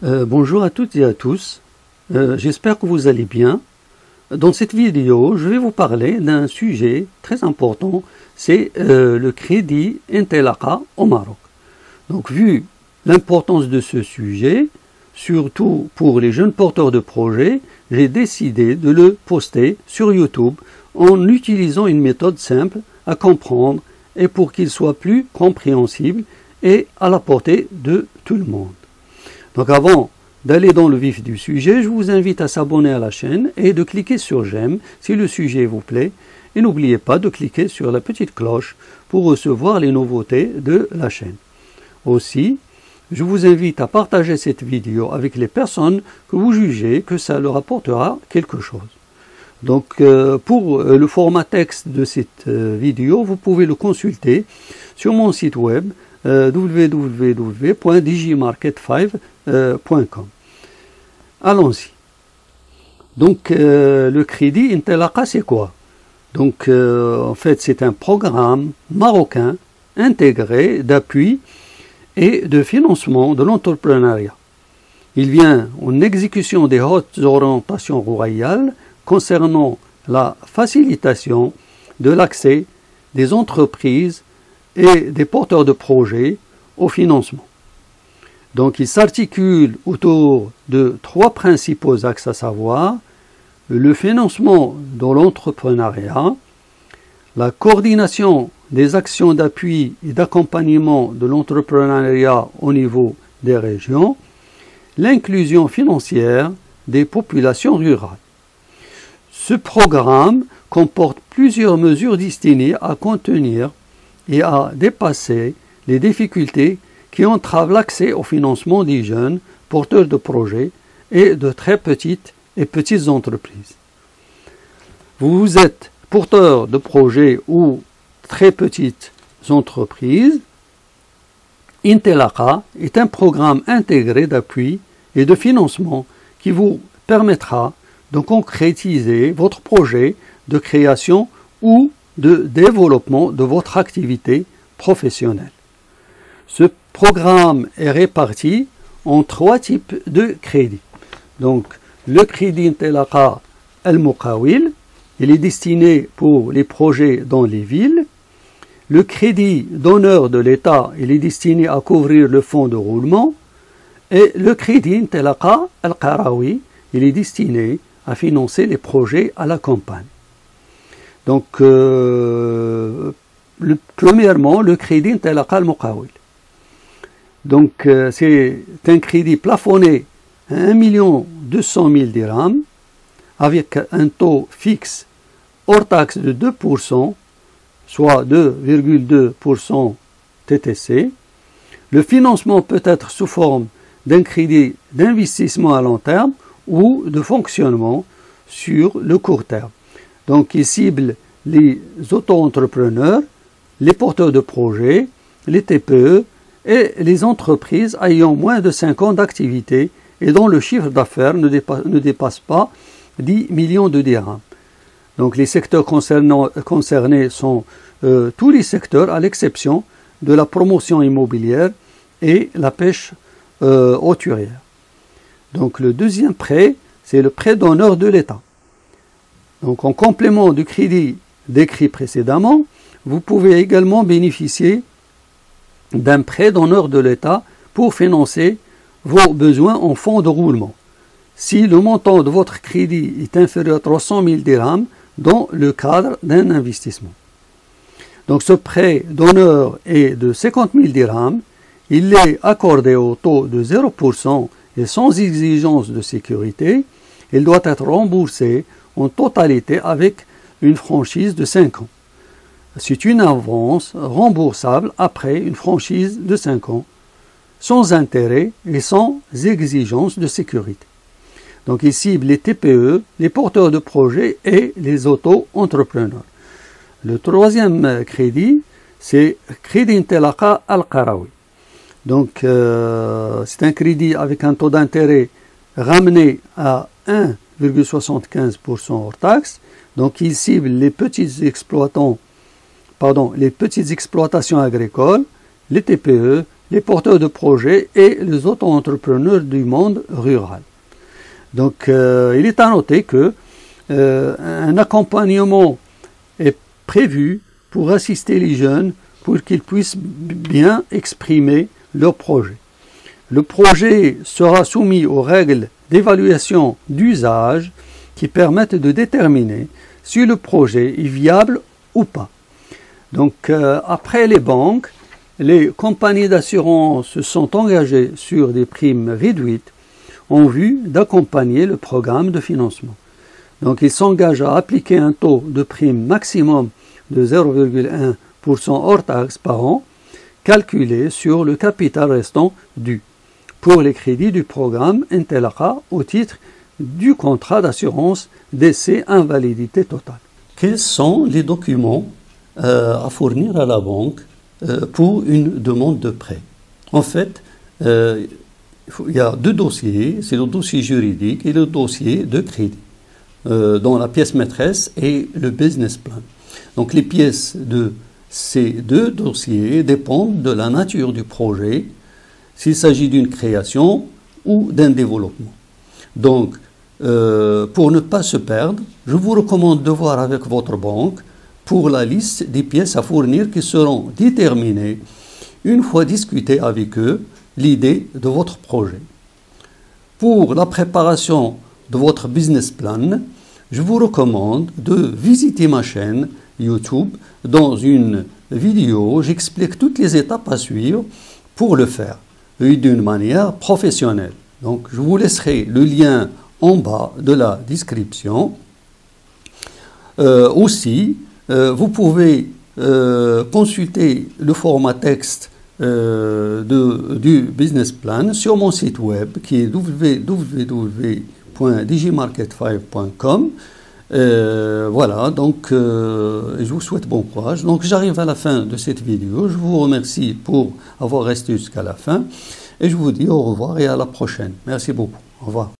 Bonjour à toutes et à tous, j'espère que vous allez bien. Dans cette vidéo, je vais vous parler d'un sujet très important, c'est le crédit Intelaqa au Maroc. Donc vu l'importance de ce sujet, surtout pour les jeunes porteurs de projets, j'ai décidé de le poster sur YouTube en utilisant une méthode simple à comprendre et pour qu'il soit plus compréhensible et à la portée de tout le monde. Donc avant d'aller dans le vif du sujet, je vous invite à s'abonner à la chaîne et de cliquer sur j'aime si le sujet vous plaît. Et n'oubliez pas de cliquer sur la petite cloche pour recevoir les nouveautés de la chaîne. Aussi, je vous invite à partager cette vidéo avec les personnes que vous jugez que ça leur apportera quelque chose. Donc pour le format texte de cette vidéo, vous pouvez le consulter sur mon site web www.digimarket5.com. Allons-y. Donc le crédit Intelaqa, c'est quoi? Donc en fait c'est un programme marocain intégré d'appui et de financement de l'entrepreneuriat. Il vient en exécution des hautes orientations royales concernant la facilitation de l'accès des entreprises et des porteurs de projets au financement. Donc il s'articule autour de trois principaux axes, à savoir le financement de l'entrepreneuriat, la coordination des actions d'appui et d'accompagnement de l'entrepreneuriat au niveau des régions, l'inclusion financière des populations rurales. Ce programme comporte plusieurs mesures destinées à contenir et à dépasser les difficultés qui entravent l'accès au financement des jeunes porteurs de projets et de très petites et petites entreprises. Vous êtes porteur de projets ou très petites entreprises, Intelaqa est un programme intégré d'appui et de financement qui vous permettra de concrétiser votre projet de création ou de développement de votre activité professionnelle. Ce programme est réparti en trois types de crédits. Donc, le crédit Intelaqa al-Muqawil, il est destiné pour les projets dans les villes. Le crédit d'honneur de l'État, il est destiné à couvrir le fonds de roulement. Et le crédit Intelaqa al-Qarawi, il est destiné à financer les projets à la campagne. Donc, premièrement, le crédit Intelaqa al-Muqawil. Donc, c'est un crédit plafonné à 1 200 000 dirhams avec un taux fixe hors taxe de 2%, soit 2,2% TTC. Le financement peut être sous forme d'un crédit d'investissement à long terme ou de fonctionnement sur le court terme. Donc, il cible les auto-entrepreneurs, les porteurs de projets, les TPE et les entreprises ayant moins de 5 ans d'activité et dont le chiffre d'affaires ne dépasse pas 10 millions de dirhams. Donc, les secteurs concernés sont tous les secteurs à l'exception de la promotion immobilière et la pêche hauturière. Donc, le deuxième prêt, c'est le prêt d'honneur de l'État. Donc, en complément du crédit décrit précédemment, vous pouvez également bénéficier d'un prêt d'honneur de l'État pour financer vos besoins en fonds de roulement, si le montant de votre crédit est inférieur à 300 000 dirhams dans le cadre d'un investissement. Donc, ce prêt d'honneur est de 50 000 dirhams, il est accordé au taux de 0% et sans exigence de sécurité. Il doit être remboursé en totalité avec une franchise de 5 ans. C'est une avance remboursable après une franchise de 5 ans, sans intérêt et sans exigence de sécurité. Donc, il cible les TPE, les porteurs de projets et les auto-entrepreneurs. Le troisième crédit, c'est Crédit Intelaqa al-Qarawi. Donc, c'est un crédit avec un taux d'intérêt ramené à 1,75% hors taxe. Donc, il cible les petites exploitations agricoles, les TPE, les porteurs de projets et les auto-entrepreneurs du monde rural. Donc, il est à noter que un accompagnement est prévu pour assister les jeunes pour qu'ils puissent bien exprimer leur projet. Le projet sera soumis aux règles d'évaluation d'usage qui permettent de déterminer si le projet est viable ou pas. Donc, après les banques, les compagnies d'assurance se sont engagées sur des primes réduites en vue d'accompagner le programme de financement. Donc, ils s'engagent à appliquer un taux de prime maximum de 0,1% hors taxe par an, calculé sur le capital restant dû pour les crédits du programme Intelaqa au titre du contrat d'assurance décès invalidité totale. Quels sont les documents à fournir à la banque pour une demande de prêt? En fait, il y a deux dossiers, c'est le dossier juridique et le dossier de crédit, dont la pièce maîtresse est le business plan. Donc les pièces de ces deux dossiers dépendent de la nature du projet, s'il s'agit d'une création ou d'un développement. Donc, pour ne pas se perdre, je vous recommande de voir avec votre banque pour la liste des pièces à fournir qui seront déterminées une fois discuté avec eux l'idée de votre projet. Pour la préparation de votre business plan, je vous recommande de visiter ma chaîne YouTube. Dans une vidéo, j'explique toutes les étapes à suivre pour le faire et d'une manière professionnelle. Donc, je vous laisserai le lien en bas de la description. Aussi, vous pouvez consulter le format texte du business plan sur mon site web qui est www.digimarket5.com. Voilà, donc je vous souhaite bon courage. Donc j'arrive à la fin de cette vidéo. Je vous remercie pour avoir resté jusqu'à la fin et je vous dis au revoir et à la prochaine. Merci beaucoup. Au revoir.